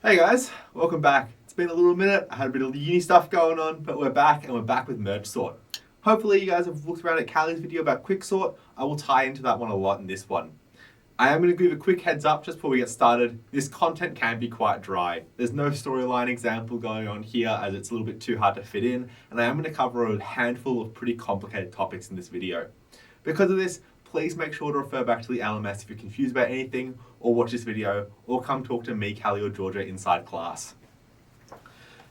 Hey guys, welcome back. It's been a little minute. I had a bit of uni stuff going on, but we're back and we're back with merge sort. Hopefully you guys have looked around at Callie's video about quicksort. I will tie into that one a lot in this one. I am going to give a quick heads up just before we get started. This content can be quite dry. There's no storyline example going on here as it's a little bit too hard to fit in, and I am going to cover a handful of pretty complicated topics in this video. Because of this, please make sure to refer back to the LMS if you're confused about anything, or watch this video, or come talk to me, Callie, or Georgia inside class.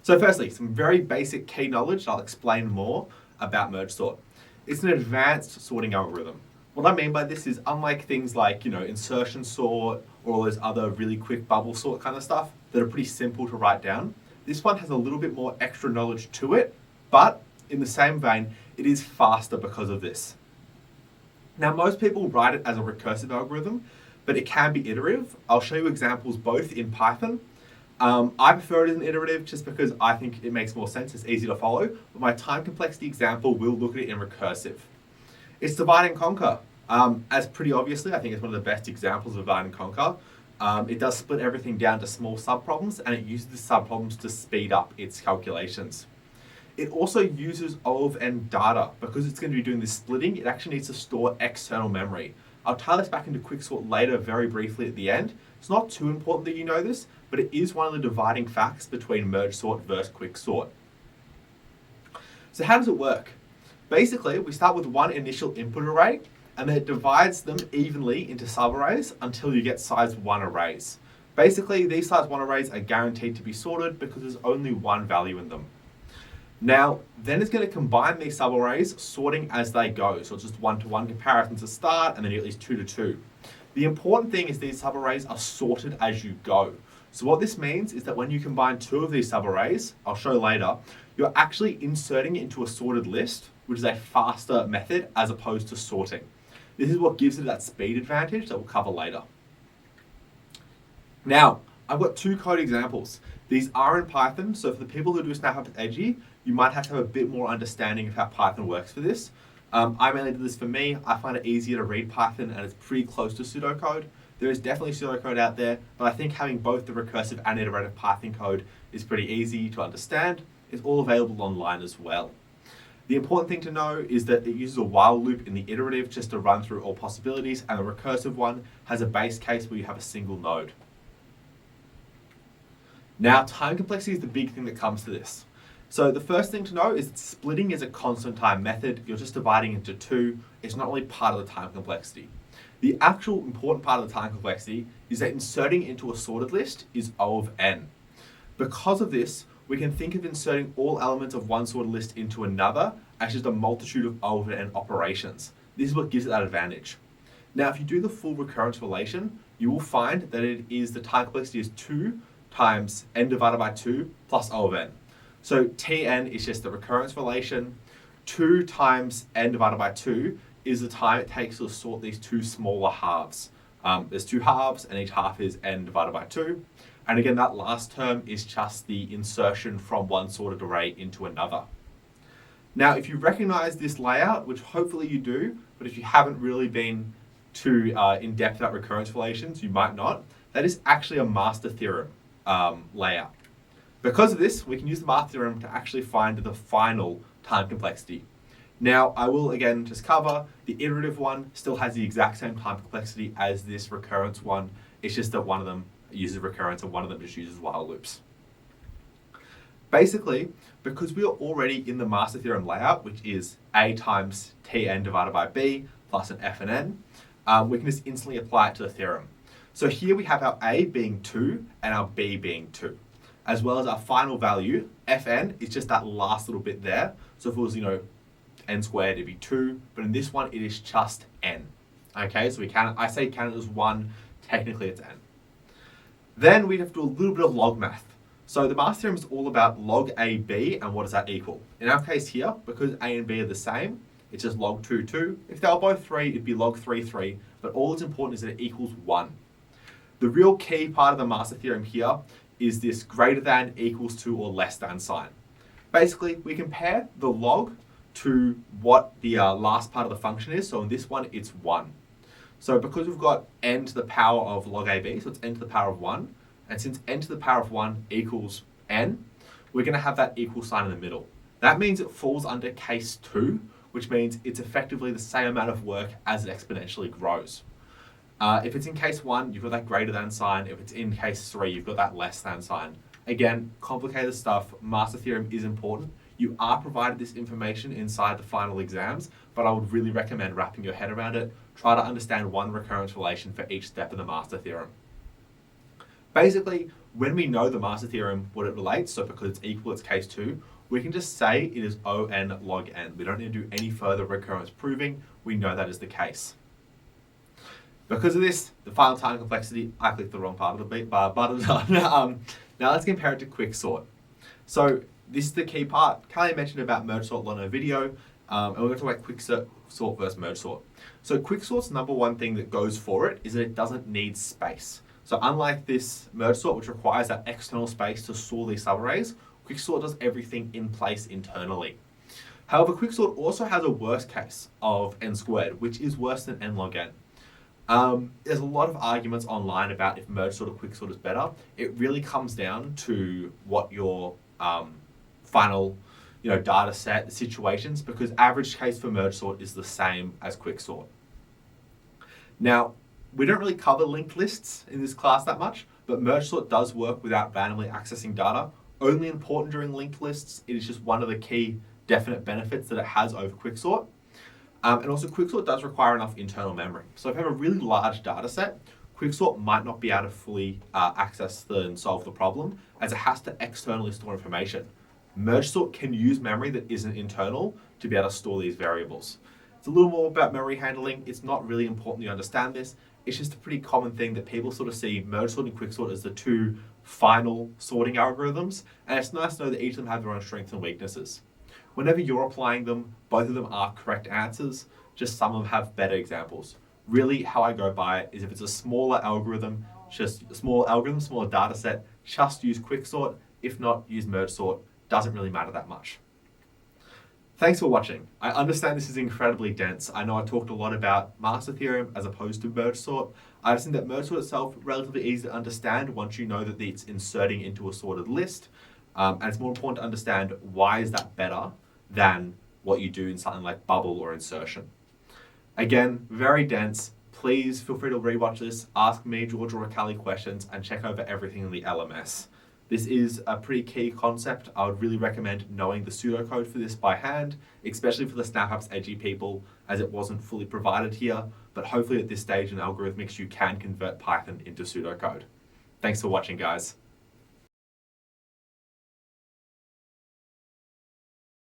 So firstly, some very basic key knowledge. I'll explain more about merge sort. It's an advanced sorting algorithm. What I mean by this is unlike things like, insertion sort or all those other really quick bubble sort kind of stuff that are pretty simple to write down, this one has a little bit more extra knowledge to it, but in the same vein, it is faster because of this. Now, most people write it as a recursive algorithm, but it can be iterative. I'll show you examples both in Python. I prefer it as an iterative just because I think it makes more sense, it's easy to follow, but my time complexity example will look at it in recursive. It's divide and conquer. As pretty obviously, I think it's one of the best examples of divide and conquer. It does split everything down to small subproblems, and it uses the subproblems to speed up its calculations. It also uses O of N data. Because it's going to be doing this splitting, it actually needs to store external memory. I'll tie this back into quicksort later very briefly at the end. It's not too important that you know this, but it is one of the dividing facts between merge sort versus quicksort. So how does it work? Basically, we start with one initial input array, and then it divides them evenly into subarrays until you get size 1 arrays. Basically, these size 1 arrays are guaranteed to be sorted because there's only one value in them. Now, then it's going to combine these subarrays, sorting as they go. So it's just 1-to-1 comparisons to start, and then at least 2-to-2. The important thing is these subarrays are sorted as you go. So what this means is that when you combine two of these subarrays, I'll show later, you're actually inserting it into a sorted list, which is a faster method as opposed to sorting. This is what gives it that speed advantage that we'll cover later. Now, I've got two code examples. These are in Python, so for the people who do Snap Up with Edgy, you might have to have a bit more understanding of how Python works for this. I mainly did this for me. I find it easier to read Python and it's pretty close to pseudocode. There is definitely pseudocode out there, but I think having both the recursive and iterative Python code is pretty easy to understand. It's all available online as well. The important thing to know is that it uses a while loop in the iterative just to run through all possibilities, and the recursive one has a base case where you have a single node. Now, time complexity is the big thing that comes to this. So the first thing to know is that splitting is a constant time method. You're just dividing into two. It's not really part of the time complexity. The actual important part of the time complexity is that inserting into a sorted list is O of N. Because of this, we can think of inserting all elements of one sorted list into another as just a multitude of O of N operations. This is what gives it that advantage. Now, if you do the full recurrence relation, you will find that it is the time complexity is 2 times n divided by 2 plus O of N. So Tn is just the recurrence relation. 2 times n divided by 2 is the time it takes to sort these two smaller halves. There's two halves and each half is n divided by 2. And again, that last term is just the insertion from one sorted array into another. Now, if you recognize this layout, which hopefully you do, but if you haven't really been too in-depth about recurrence relations, you might not, that is actually a master theorem layout. Because of this, we can use the master theorem to actually find the final time complexity. Now, I will again just cover the iterative one still has the exact same time complexity as this recurrence one. It's just that one of them uses recurrence and one of them just uses while loops. Basically, because we are already in the master theorem layout, which is A times Tn divided by B plus an f and n, we can just instantly apply it to the theorem. So here we have our A being 2 and our B being 2. As well as our final value, fn is just that last little bit there. So if it was, n squared, it'd be 2, but in this one, it is just n. Okay, so I say count it as 1, technically it's n. Then we'd have to do a little bit of log math. So the master theorem is all about log AB and what does that equal? In our case here, because A and B are the same, it's just log 2, 2. If they were both 3, it'd be log 3, 3, but all that's important is that it equals 1. The real key part of the master theorem here is this greater than, equals to, or less than sign. Basically, we compare the log to what the last part of the function is. So in this one, it's 1. So because we've got n to the power of log AB, so it's n to the power of 1, And since n to the power of 1 equals n, we're going to have that equal sign in the middle. That means it falls under case 2, which means it's effectively the same amount of work as it exponentially grows. If it's in case 1, you've got that greater than sign. If it's in case 3, you've got that less than sign. Again, complicated stuff. Master theorem is important. You are provided this information inside the final exams, but I would really recommend wrapping your head around it. Try to understand one recurrence relation for each step of the master theorem. Basically, when we know the master theorem, what it relates, so because it's equal, it's case 2, we can just say it is on log n. We don't need to do any further recurrence proving. We know that is the case. Because of this, the final time complexity, I clicked the wrong part of the button. Now let's compare it to quicksort. So this is the key part. Callie mentioned about merge sort in her video, and we're going to talk about quicksort versus merge sort. So quicksort's number one thing that goes for it is that it doesn't need space. So unlike this merge sort, which requires that external space to store these subarrays, quicksort does everything in place internally. However, quicksort also has a worst case of n squared, which is worse than n log n. There's a lot of arguments online about if merge sort or quicksort is better. It really comes down to what your final data set situations, because average case for merge sort is the same as quicksort. Now, we don't really cover linked lists in this class that much, but merge sort does work without randomly accessing data. Only important during linked lists. It is just one of the key definite benefits that it has over quicksort. And also quicksort does require enough internal memory. So if you have a really large data set, quicksort might not be able to fully access and solve the problem, as it has to externally store information. Merge sort can use memory that isn't internal to be able to store these variables. It's a little more about memory handling. It's not really important you understand this. It's just a pretty common thing that people sort of see merge sort and quicksort as the two final sorting algorithms, and it's nice to know that each of them have their own strengths and weaknesses. Whenever you're applying them, both of them are correct answers, just some of them have better examples. Really, how I go by it is if it's a smaller algorithm, smaller data set, just use quicksort. If not, use merge sort. Doesn't really matter that much. Thanks for watching. I understand this is incredibly dense. I know I talked a lot about master theorem as opposed to merge sort. I just think that merge sort itself is relatively easy to understand once you know that it's inserting into a sorted list. And it's more important to understand why is that better than what you do in something like bubble or insertion. Again, very dense. Please feel free to rewatch this, ask me, George, or Callie questions, and check over everything in the LMS. This is a pretty key concept. I would really recommend knowing the pseudocode for this by hand, especially for the SnapApps edgy people, as it wasn't fully provided here, but hopefully at this stage in algorithmics you can convert Python into pseudocode. Thanks for watching, guys.